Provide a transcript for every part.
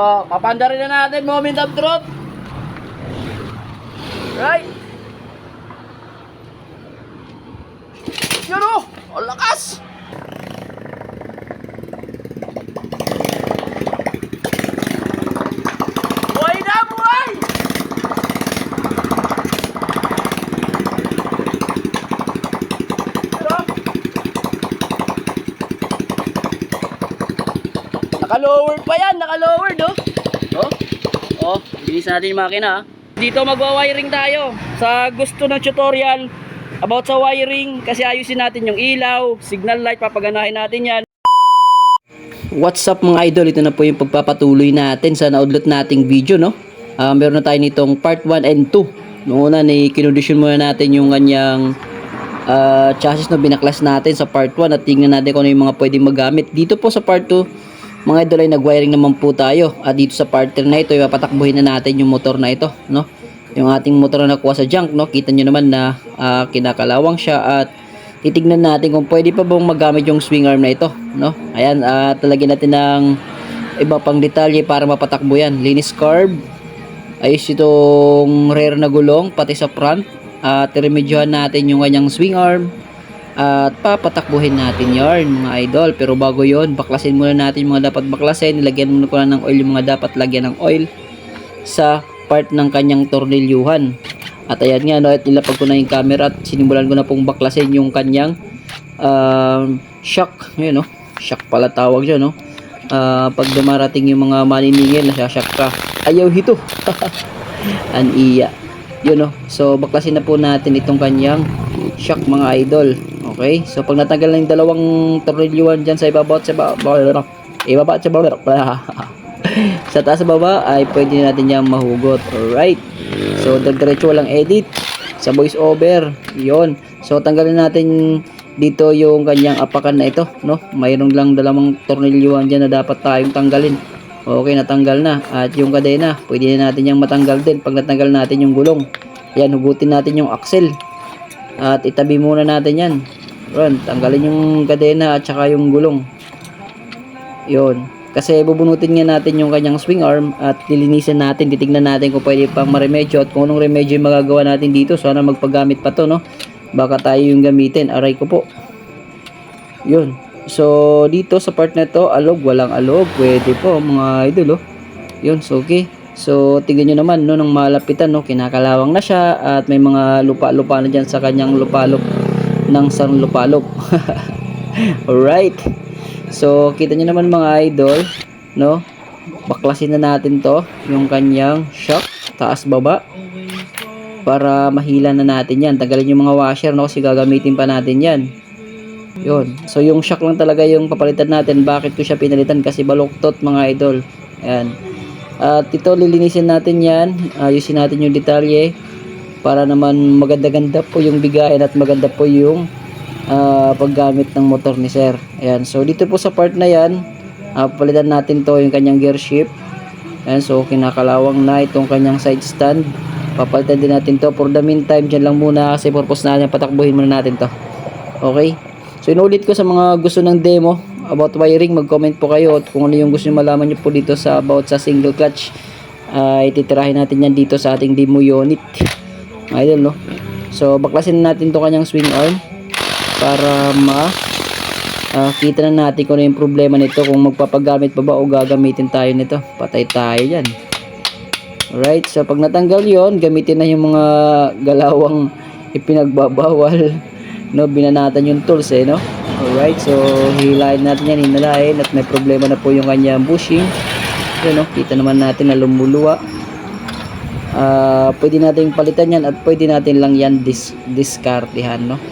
Papanda rin na natin moment of truth. Right. Yun o. Ang lakas. Buhay na, buhay. Pero naka-lower pa yan. Naka-lower no. Bilis natin yung makina. Dito magwa-wiring tayo. Sa gusto ng tutorial about sa wiring, kasi ayusin natin yung ilaw, signal light, papaganahin natin yan. What's up mga idol? Ito na po yung pagpapatuloy natin sa naudlot nating video, no? Meron na tayo nitong part 1 and 2. Noong una, kinondisyon muna natin yung kanyang chassis na binaklas natin sa part 1 at tingnan natin kung ano yung mga pwedeng magamit. Dito po sa part 2, mga idol, ay nag-wiring naman po tayo. At dito sa part 3 na ito, ipapatakbuhin na natin yung motor na ito, no? Yung ating motor na nakuha sa junk, no? Kita nyo naman na kinakalawang siya at titignan natin kung pwede pa bang magamit yung swing arm na ito, no? Ayan, talagyan natin ng iba pang detalye para mapatakbo yan. Linis carb, ayos itong rear na gulong, pati sa front. At remedyohan natin yung kanyang swing arm at papatakbuhin natin yarn mga idol. Pero bago yon, baklasin muna natin yung mga dapat baklasin. Nilagyan muna ko na ng oil yung mga dapat lagyan ng oil sa part ng kanyang tornilyuhan. At ayan nga, no, at nilapag ko na yung camera at sinimulan ko na pong baklasin yung kanyang shock. Yun, no? Shock pala tawag siya, no? Pag dumarating yung mga maniningil, nasashock ka. Ayaw hito. Aniya. Yun, no? So baklasin na po natin itong kanyang shock mga idol. Okay? So pag natanggal na yung dalawang tornilyuhan dyan sa ibaba at sa sa taas sa baba ay pwede natin yung mahugot. Alright. So diretso walang edit sa voice over. Yon. So tanggalin natin dito yung kanyang apakan na ito, no? Mayroon lang dalawang tornilyuhan diyan na dapat tayong tanggalin. Okay, natanggal na. At yung kadena, pwede na natin yung matanggal din pag natanggal natin yung gulong. Yan, hugutin natin yung axle. At itabi muna natin yan. Yan, tanggalin yung kadena at saka yung gulong. Yon. Kasi bubunutin nga natin yung kanyang swing arm at lilinisin natin, titignan natin kung pwede pang maremedyo at kung anong remedyo yung magagawa natin dito. Sana magpagamit pa to, no? Baka tayo yung gamitin. Aray ko po. Yun. So dito sa part na to, alog, walang alog, pwede po mga idol, oh. Yun, so okay. So tingnan nyo naman, no, nang malapitan, no, kinakalawang na siya at may mga lupa-lupa na dyan sa kanyang lupalop ng sanlupalop. Alright. So kita nyo naman mga idol, no, baklasin na natin to yung kanyang shock taas baba para mahila na natin yan. Tagalin yung mga washer, no, kasi gagamitin pa natin yan. Yun. So yung shock lang talaga yung papalitan natin. Bakit ko siya pinalitan? Kasi baluktot mga idol. Ayan. At ito lilinisin natin yan, ayusin natin yung detalye para naman maganda-ganda po yung bigayan at maganda po yung paggamit ng motor ni sir. Ayan. So dito po sa part na yan, palitan natin to yung kanyang gear shift. Ayan. So kinakalawang na itong kanyang side stand. Papalitan din natin to. For the meantime, dyan lang muna kasi purpose na natin, patakbuhin muna natin to. Okay. So inulit ko sa mga gusto ng demo about wiring, mag-comment po kayo at kung ano yung gusto nyo malaman nyo po dito sa about sa single clutch. Ititirahin natin yan dito sa ating demo unit. Idol, no? So baklasin natin to kanyang swing arm para kita na natin kung ano yung problema nito, kung magpapagamit pa ba o gagamitin tayo nito. Patay tayo dyan. Alright, so pag natanggal yon, gamitin na yung mga galawang ipinagbabawal, no? Binanatan yung tools, no? Alright, so hilahin natin yan, hinalain at may problema na po yung kanyang bushing. Yun, no? Kita naman natin na lumuluwa. Pwede natin palitan yan at pwede natin lang yan diskartihan, no,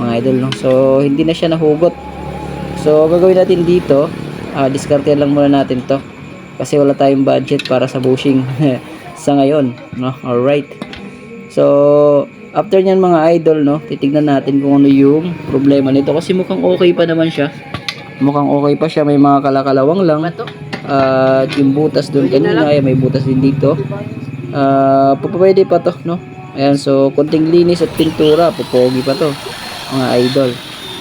mga idol, no? So hindi na siya nahugot. So gagawin natin dito, diskartihan lang muna natin to kasi wala tayong budget para sa bushing sa ngayon, no? Alright, so after nyan mga idol, no, titignan natin kung ano yung problema nito kasi mukhang okay pa naman siya. Mukhang okay pa siya, may mga kalakalawang lang. Yung butas doon kanina, ay may butas din dito. Pwede pa to, no? Ayan, so konting linis at pintura, pupogi pa to mga idol.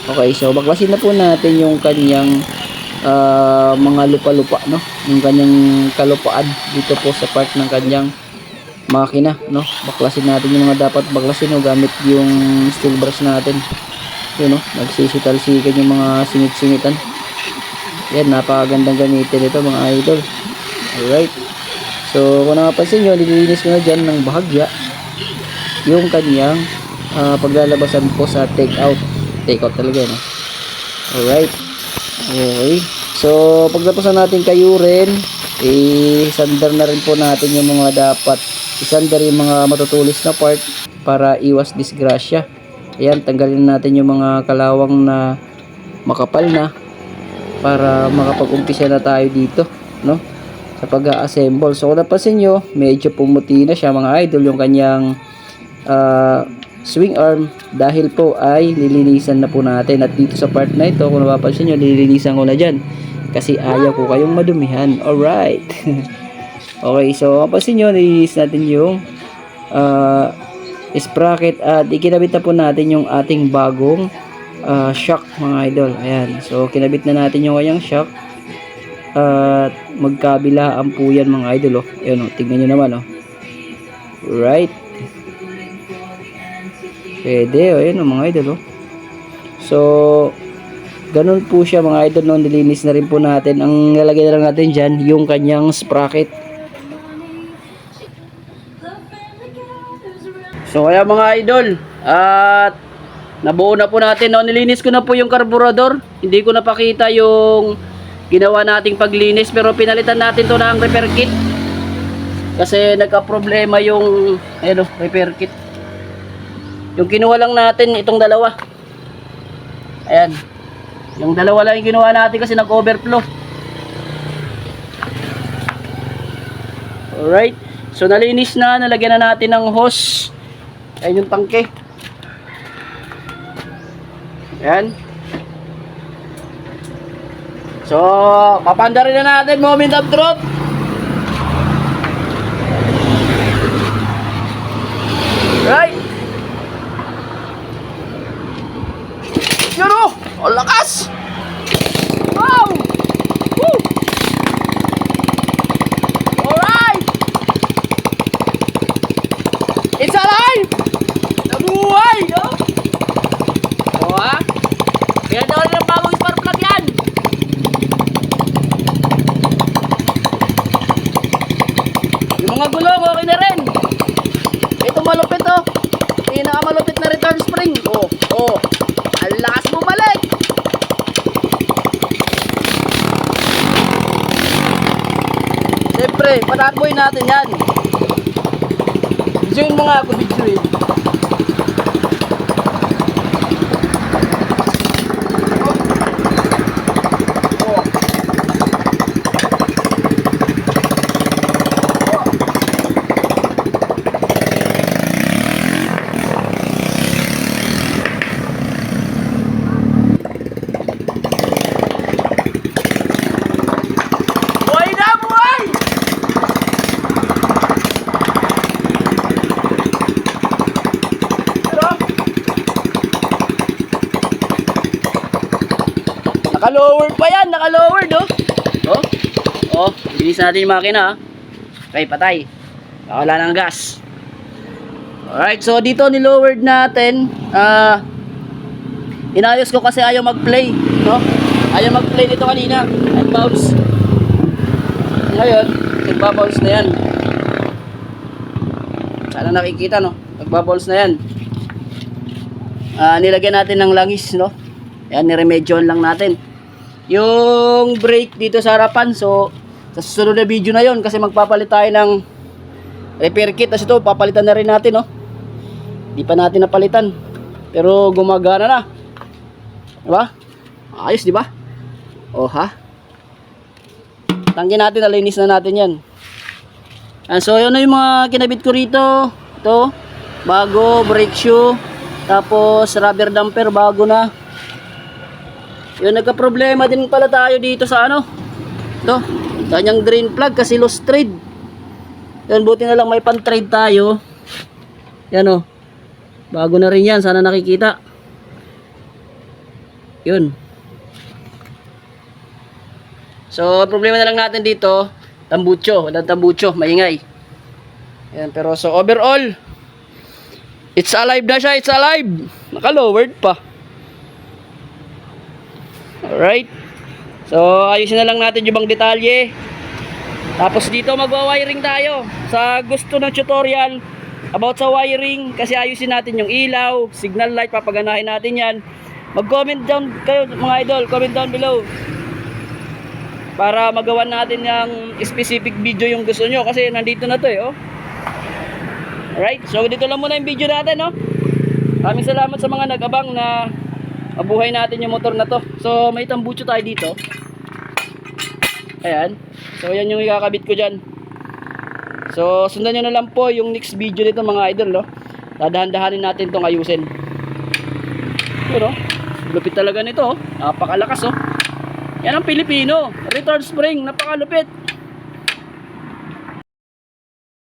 Okay, so baklasin na po natin yung kanyang mga lupa-lupa, no, yung kanyang kalupaan dito po sa part ng kanyang makina, no. Baklasin natin yung mga dapat baklasin, no, gamit yung steel brush natin. Yun, no, nagsisital-sikan yung mga singit-singitan. Yan, napakagandang gamitin ito mga idol. Alright, so kung napapansin nyo, nililinis ko na dyan ng bahagya yung kanyang paglalabasan po sa take out talaga, no. Alright, okay, so pagtapos na natin kayurin, isandar na rin po natin yung mga dapat isandar, yung mga matutulis na part para iwas disgrasya. Ayan, tanggalin natin yung mga kalawang na makapal na para makapag-umpisa na tayo dito, no, sa pag-assemble. So kung napansin nyo, medyo pumuti na siya mga idol yung kanyang swing arm, dahil po ay nilinisan na po natin. At dito sa part na ito, kung napapansin nyo, nilinisan ko na dyan kasi ayaw ko kayong madumihan. Alright. Okay, so napansin nyo, nilinis natin yung sprocket at ikinabit na po natin yung ating bagong shock mga idol. Ayan, so kinabit na natin yung kanyang shock at magkabilaan po yan mga idol, oh. Ayan, oh, tignan nyo naman, oh. Right, pwede, oh. Ayan, oh, mga idol, oh. So ganun po siya mga idol, no. Nilinis na rin po natin. Ang lalagay na lang natin dyan yung kanyang sprocket. So kaya mga idol, at nabuo na po natin, no. Nilinis ko na po yung carburetor. Hindi ko napakita yung ginawa nating paglinis, pero pinalitan natin to ng repair kit kasi nagka-problema yung repair kit. Yung kinuha lang natin itong dalawa. Ayan, yung dalawa lang yung kinuha natin kasi nag-overflow. Alright, so nalinis na, nalagyan na natin ng hose. Ayan yung tangke. Ayan. So, papanda rin na natin moment of truth. Right. Yun, oh! Ang lakas! Wow! Woo! Alright! It's alive! Nabuhay! Oh! Oh, ha? Kaya daw rin ang bagong spark plug yan! Yung mga gulong, okay na rin. Ito malupit, oh. Pinakamalupit na return spring. Oh, oh. Ang lakas mo balik. Siyempre, patakboy natin yan. Videoin mo nga ako, videoin. Naka-lowered pa yan, naka-lowered, oh. Oh, oh, bilis natin yung makina, ah. Okay, patay. Wala ng gas. Alright, so dito ni-lowered natin. Inayos ko kasi ayaw mag-play, no? Ayaw mag-play dito kanina. Nag-bounce. Ngayon, nagbabounce na yan. Sana nakikita, no? Nagbabounce na yan. Nilagyan natin ng langis, no? Yan, niremedyohan lang natin yung brake dito sa harapan. So sa susunod na video na yon, kasi magpapalit tayo ng repair kit. Kasi ito, papalitan na rin natin, no? Di pa natin napalitan, pero gumagana na, diba? Ayos, diba? Oh, ha? Tanggi natin, nalinis na natin yan. So yun na yung mga kinabit ko rito. Ito, bago, brake shoe, tapos rubber damper, bago na. Yun, nagka-problema din pala tayo dito sa ito, kanyang drain plug kasi lost thread. Yun, buti na lang may pan-thread tayo. Yan, oh. Bago na rin yan, sana nakikita. Yun. So, problema na lang natin dito, tambucho. Walang tambucho, maingay. Ayan, pero so overall, it's alive na siya, it's alive. Naka-lowered pa. Alright. So, ayusin na lang natin yung bang detalye. Tapos dito magwa-wiring tayo. Sa gusto ng tutorial about sa wiring, kasi ayusin natin yung ilaw, signal light, papaganahin natin yan. Mag-comment down kayo mga idol, comment down below. Para magawa natin yung specific video yung gusto nyo. Kasi nandito na to eh, oh. Alright, so dito lang muna yung video natin, no? Maraming salamat sa mga nag-abang na mabuhay natin yung motor na to. So, may tambucho tayo dito. Ayan. So, yan yung ikakabit ko dyan. So, sundan nyo na lang po yung next video nito mga idol, no? Dadahan-dahanin natin itong ayusin. Yun, no? Lupit talaga nito, oh. Napakalakas, oh. Yan ang Pilipino. Return spring, napakalupit.